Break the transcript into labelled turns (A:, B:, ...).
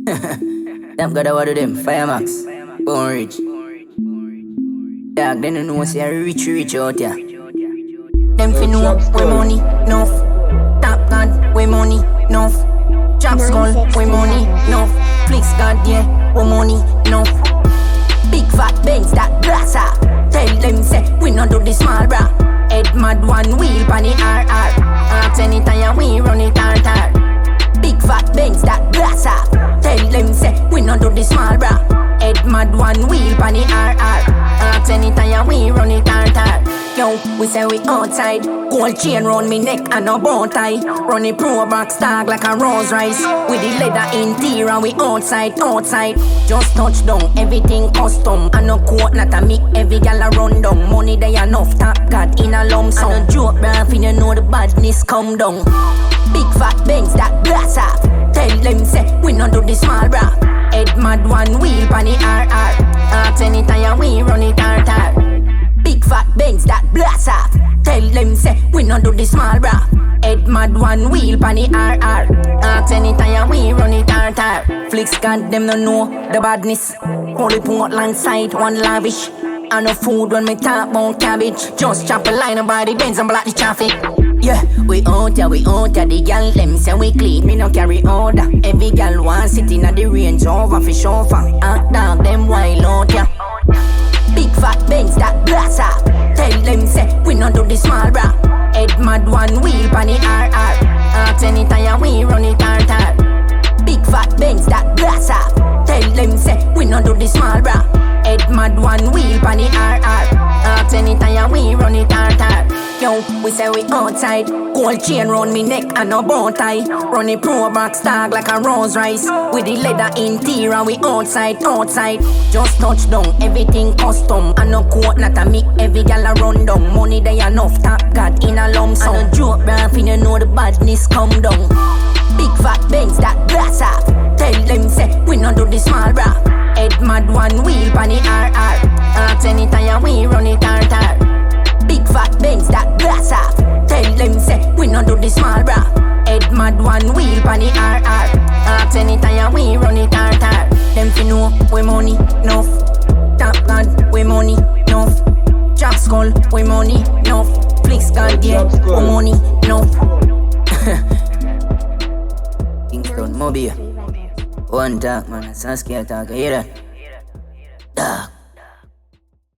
A: Them gotta do them, Firemax, Born Rich. Dog, they don't know say rich out here. Them fi know we money, enough. Top God, we money, enough. Chop skull, we money, enough. Flicks God, yeah, we money, enough. Big fat Benz, that glass up. Tell them say, we not do the small bra. Head mad one wheel pan the RR. Ask anytime we run it hard. Big fat Benz, that glass up. Tell them say, we not do the small bra. Head mad one wheel pan the RR. Ask anytime we run it hard. Yo, we say we outside. Gold chain round me neck and no bow tie. Run a pro box tag like a Rolls Royce. With the leather interior, we outside. Just touch down, everything custom. And no quote, not a me, every gal a run down. Money they enough, top God in a lump sum. And no joke, bruh, you know the badness come down. Big fat Benz, that glass off. Tell them say, we not do the small bra. Head mad one wheel pan the RR. Ask anytime we run it hard. Big fat Benz, that blast off. Tell them say, we not do the small bra. Head mad one wheel pan the RR. Ask anytime we run it hard. Flicks God, them no know the badness. Holy Portland side, one lavish. And no food when me talk about cabbage. Just chop a line about the Benz and block the traffic. Yeah, we out here, the gal them say we clean, me no carry order. Every gal want sit in at the Range Rover for chauffeur. Act dog them wild out here. Big fat Benz, that glass off. Tell them say, we not do the small bra. Head mad one wheel pan the RR. Ask anytime we run it hard. Big fat Benz, that glass off. Tell them say, we not do the small bra. Head mad one wheel pan the RR. Ask anytime we run it hard. Yo, we say we outside. Gold chain round me neck and no bow tie. Run a pro box tag like a Rolls Royce. With the leather interior, we outside. Just touch down, everything custom. And no quote, not a me, every gal a run down. Money they enough, top God in a lump sum. And no joke, bruh, you know the badness come down. Big fat Benz, that glass off. Tell them say, we not do the small bra. Head mad one wheel pan the RR. Ask anytime we run it hard. Big fat Benz, that glass off. Tell them say, we not do the small bra. Head mad one wheel pan the RR. Ask anytime we run it hard. Them fi know we money, enough. Top God, we money, enough. Chop skull, we money, enough. Flicks God, yeah, we money, enough. Kingston, Mobile. One talk, man, Saskia talk, you hear that? Talk.